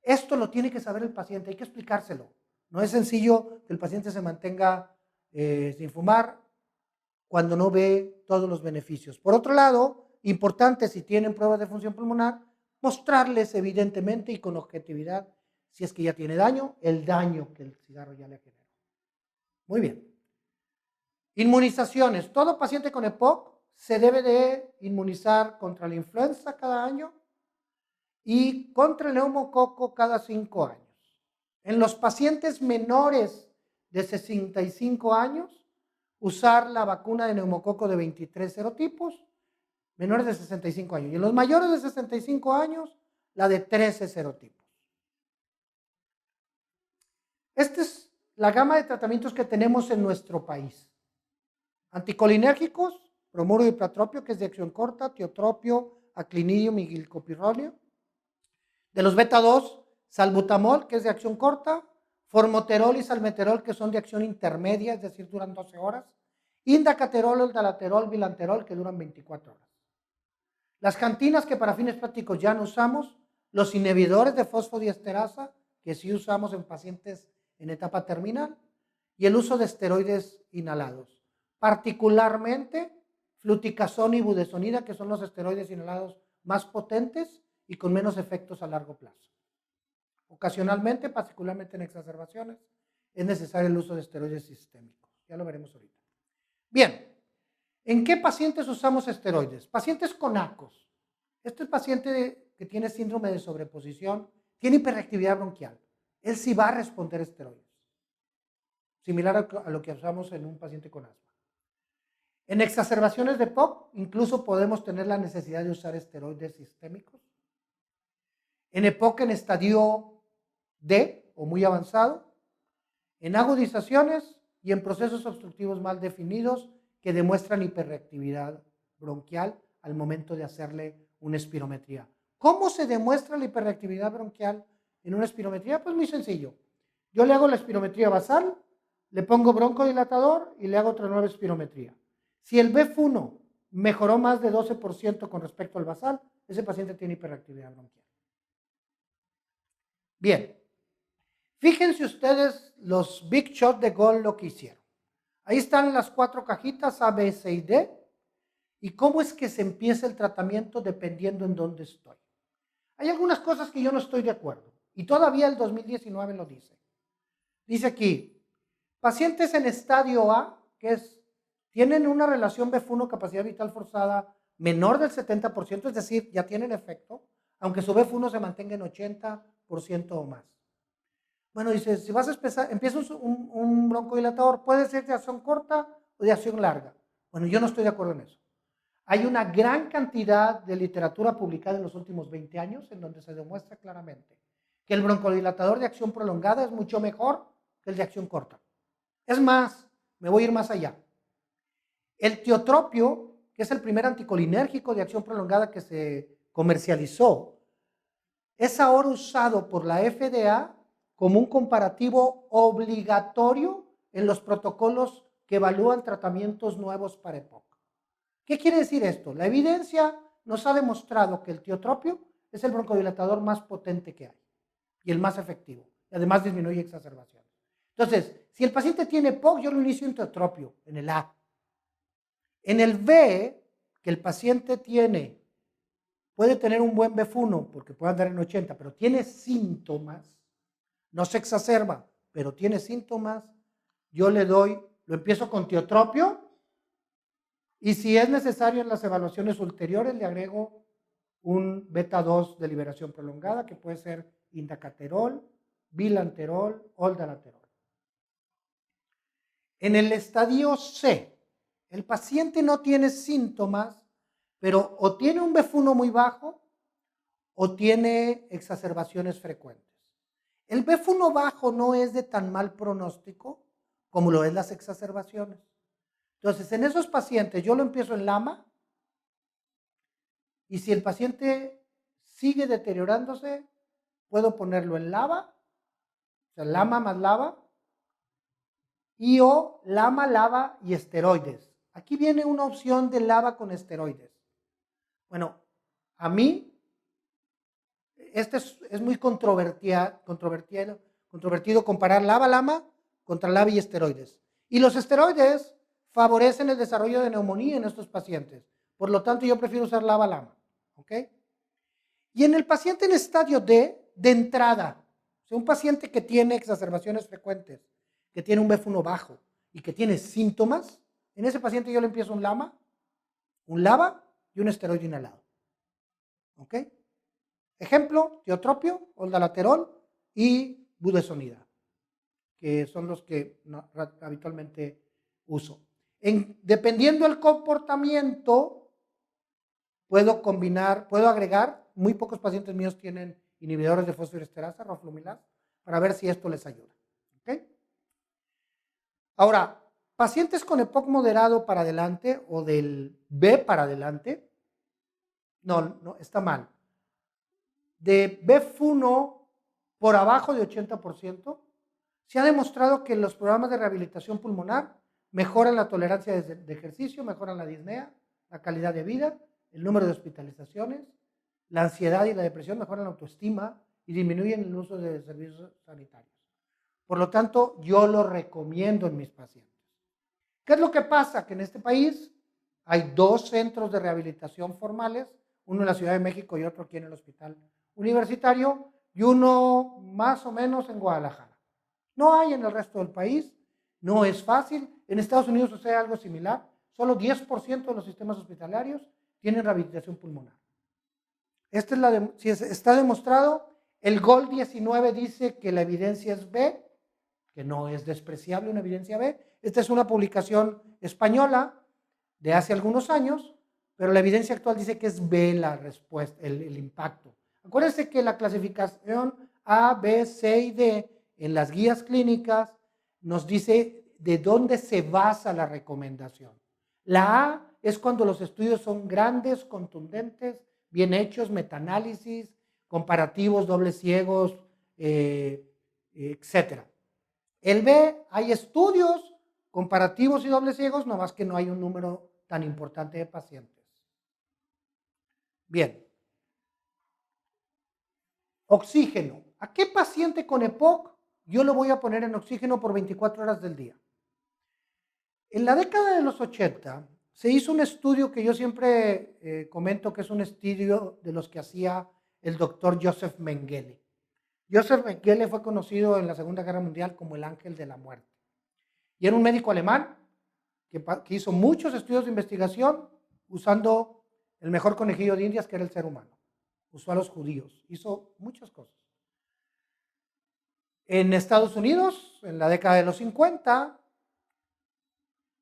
esto lo tiene que saber el paciente, hay que explicárselo. No es sencillo que el paciente se mantenga sin fumar cuando no ve todos los beneficios. Por otro lado, importante si tienen pruebas de función pulmonar, mostrarles evidentemente y con objetividad, si es que ya tiene daño, el daño que el cigarro ya le generó. Muy bien. Inmunizaciones. Todo paciente con EPOC se debe de inmunizar contra la influenza cada año y contra el neumococo cada 5 años. En los pacientes menores de 65 años, usar la vacuna de neumococo de 23 serotipos, menores de 65 años. Y en los mayores de 65 años, la de 13 serotipos. Esta es la gama de tratamientos que tenemos en nuestro país. Anticolinérgicos, bromuro de ipratropio, que es de acción corta, tiotropio, aclinidium y gilcopirrolio. De los beta 2, salbutamol, que es de acción corta, formoterol y salmeterol, que son de acción intermedia, es decir, duran 12 horas. Indacaterol, aldalaterol, bilanterol, que duran 24 horas. Las cantinas, que para fines prácticos ya no usamos. Los inhibidores de fosfodiesterasa, que sí usamos en pacientes en etapa terminal. Y el uso de esteroides inhalados. Particularmente fluticasona y budesonida, que son los esteroides inhalados más potentes y con menos efectos a largo plazo. Ocasionalmente, particularmente en exacerbaciones, es necesario el uso de esteroides sistémicos. Ya lo veremos ahorita. Bien, ¿en qué pacientes usamos esteroides? Pacientes con ACOS. Este paciente que tiene síndrome de sobreposición, tiene hiperactividad bronquial. Él sí va a responder a esteroides. Similar a lo que usamos en un paciente con asma. En exacerbaciones de POC, incluso podemos tener la necesidad de usar esteroides sistémicos. En EPOC en estadio D o muy avanzado. En agudizaciones y en procesos obstructivos mal definidos que demuestran hiperreactividad bronquial al momento de hacerle una espirometría. ¿Cómo se demuestra la hiperreactividad bronquial en una espirometría? Pues muy sencillo. Yo le hago la espirometría basal, le pongo broncodilatador y le hago otra nueva espirometría. Si el BF1 mejoró más de 12% con respecto al basal, ese paciente tiene hiperreactividad bronquial. Bien, fíjense ustedes los Big Shot de Gold lo que hicieron. Ahí están las 4 cajitas A, B, C y D. Y cómo es que se empieza el tratamiento dependiendo en dónde estoy. Hay algunas cosas que yo no estoy de acuerdo. Y todavía el 2019 lo dice. Dice aquí, pacientes en estadio A, que tienen una relación BF1 capacidad vital forzada menor del 70%, es decir, ya tienen efecto, aunque su BF1 se mantenga en 80% o más. Bueno, dice, si vas a empezar, empieza un broncodilatador, puede ser de acción corta o de acción larga. Bueno, yo no estoy de acuerdo en eso. Hay una gran cantidad de literatura publicada en los últimos 20 años en donde se demuestra claramente que el broncodilatador de acción prolongada es mucho mejor que el de acción corta. Es más, me voy a ir más allá. El tiotropio, que es el primer anticolinérgico de acción prolongada que se comercializó, es ahora usado por la FDA como un comparativo obligatorio en los protocolos que evalúan tratamientos nuevos para EPOC. ¿Qué quiere decir esto? La evidencia nos ha demostrado que el tiotropio es el broncodilatador más potente que hay y el más efectivo. Y además disminuye exacerbaciones. Entonces, si el paciente tiene EPOC, yo lo inicio inotropio en el A. En el B, que el paciente puede tener un buen BF1 porque puede andar en 80, pero tiene síntomas, no se exacerba, pero tiene síntomas, yo lo empiezo con tiotropio y si es necesario en las evaluaciones ulteriores le agrego un beta 2 de liberación prolongada que puede ser indacaterol, bilanterol, oldalaterol. En el estadio C, el paciente no tiene síntomas, pero o tiene un BF1 muy bajo o tiene exacerbaciones frecuentes. El BF1 bajo no es de tan mal pronóstico como lo es las exacerbaciones. Entonces, en esos pacientes yo lo empiezo en LAMA y si el paciente sigue deteriorándose, puedo ponerlo en LAVA, o sea, LAMA más LAVA, y o LAMA, LAVA y esteroides. Aquí viene una opción de LAVA con esteroides. Bueno, a mí, este es muy controvertido comparar LAVA-LAMA contra LAVA y esteroides. Y los esteroides favorecen el desarrollo de neumonía en estos pacientes. Por lo tanto, yo prefiero usar LAVA-LAMA. ¿Ok? Y en el paciente en estadio D, de entrada, o sea, un paciente que tiene exacerbaciones frecuentes, que tiene un BF1 bajo y que tiene síntomas, en ese paciente yo le empiezo un LAMA, un LAVA y un esteroide inhalado. ¿Ok? Ejemplo, tiotropio, oldalaterol y budesonida, que son los que habitualmente uso. Dependiendo del comportamiento, puedo agregar, muy pocos pacientes míos tienen inhibidores de fosfodiesterasa, roflumilaz, para ver si esto les ayuda. ¿Okay? Ahora, pacientes con EPOC moderado para adelante o del B para adelante, no, está mal. De BF1 por abajo de 80%, se ha demostrado que los programas de rehabilitación pulmonar mejoran la tolerancia de ejercicio, mejoran la disnea, la calidad de vida, el número de hospitalizaciones, la ansiedad y la depresión, mejoran la autoestima y disminuyen el uso de servicios sanitarios. Por lo tanto, yo lo recomiendo en mis pacientes. ¿Qué es lo que pasa? Que en este país hay 2 centros de rehabilitación formales, uno en la Ciudad de México y otro aquí en el Hospital Universitario, y uno más o menos en Guadalajara. No hay en el resto del país, no es fácil. En Estados Unidos sucede algo similar, solo 10% de los sistemas hospitalarios tienen rehabilitación pulmonar. Si está demostrado, el GOL 19 dice que la evidencia es B, que no es despreciable una evidencia B. Esta es una publicación española de hace algunos años, pero la evidencia actual dice que es B la respuesta, el impacto. Acuérdense que la clasificación A, B, C y D en las guías clínicas nos dice de dónde se basa la recomendación. La A es cuando los estudios son grandes, contundentes, bien hechos, metaanálisis, comparativos, dobles ciegos, etcétera. El B, hay estudios comparativos y dobles ciegos, no más que no hay un número tan importante de pacientes. Bien. Oxígeno. ¿A qué paciente con EPOC yo lo voy a poner en oxígeno por 24 horas del día? En la década de los 80 se hizo un estudio que yo siempre comento que es un estudio de los que hacía el doctor Joseph Mengele. Joseph Mengele fue conocido en la Segunda Guerra Mundial como el ángel de la muerte. Y era un médico alemán que hizo muchos estudios de investigación usando el mejor conejillo de Indias, que era el ser humano. Usó a los judíos, hizo muchas cosas. En Estados Unidos, en la década de los 50,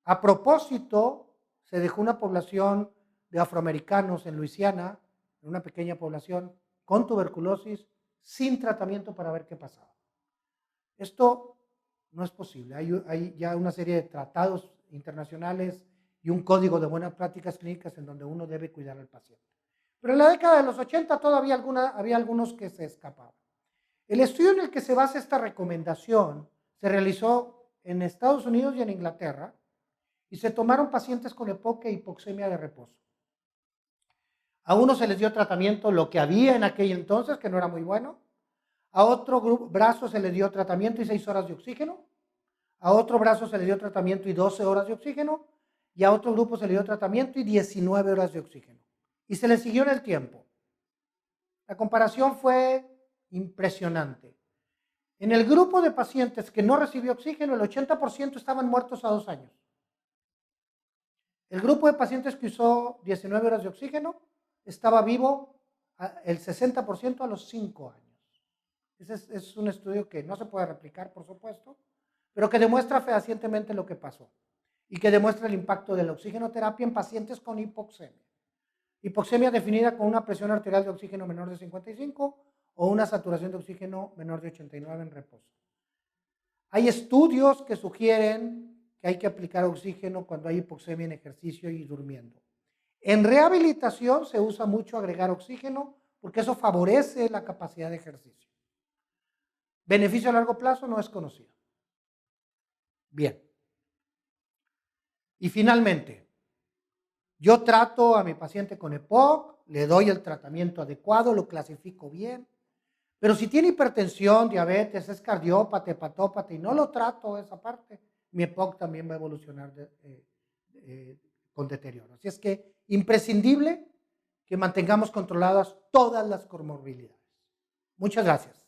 a propósito, se dejó una población de afroamericanos en Luisiana, una pequeña población, con tuberculosis, sin tratamiento para ver qué pasaba. Esto no es posible. Hay ya una serie de tratados internacionales y un código de buenas prácticas clínicas en donde uno debe cuidar al paciente. Pero en la década de los 80 todavía había algunos que se escapaban. El estudio en el que se basa esta recomendación se realizó en Estados Unidos y en Inglaterra y se tomaron pacientes con EPOC e hipoxemia de reposo. A uno se les dio tratamiento, lo que había en aquel entonces, que no era muy bueno. A otro brazo se le dio tratamiento y 6 horas de oxígeno. a otro brazo se le dio tratamiento y 12 horas de oxígeno, y a otro grupo se le dio tratamiento y 19 horas de oxígeno. Y se le siguió en el tiempo. La comparación fue impresionante. En el grupo de pacientes que no recibió oxígeno, el 80% estaban muertos a 2 años. El grupo de pacientes que usó 19 horas de oxígeno estaba vivo el 60% a los 5 años. Ese es un estudio que no se puede replicar, por supuesto, pero que demuestra fehacientemente lo que pasó y que demuestra el impacto de la oxigenoterapia en pacientes con hipoxemia. Hipoxemia definida con una presión arterial de oxígeno menor de 55 o una saturación de oxígeno menor de 89 en reposo. Hay estudios que sugieren que hay que aplicar oxígeno cuando hay hipoxemia en ejercicio y durmiendo. En rehabilitación se usa mucho agregar oxígeno porque eso favorece la capacidad de ejercicio. Beneficio a largo plazo no es conocido. Bien. Y finalmente, yo trato a mi paciente con EPOC, le doy el tratamiento adecuado, lo clasifico bien, pero si tiene hipertensión, diabetes, es cardiópata, hepatópata y no lo trato esa parte, mi EPOC también va a evolucionar con deterioro. Así es que imprescindible que mantengamos controladas todas las comorbilidades. Muchas gracias.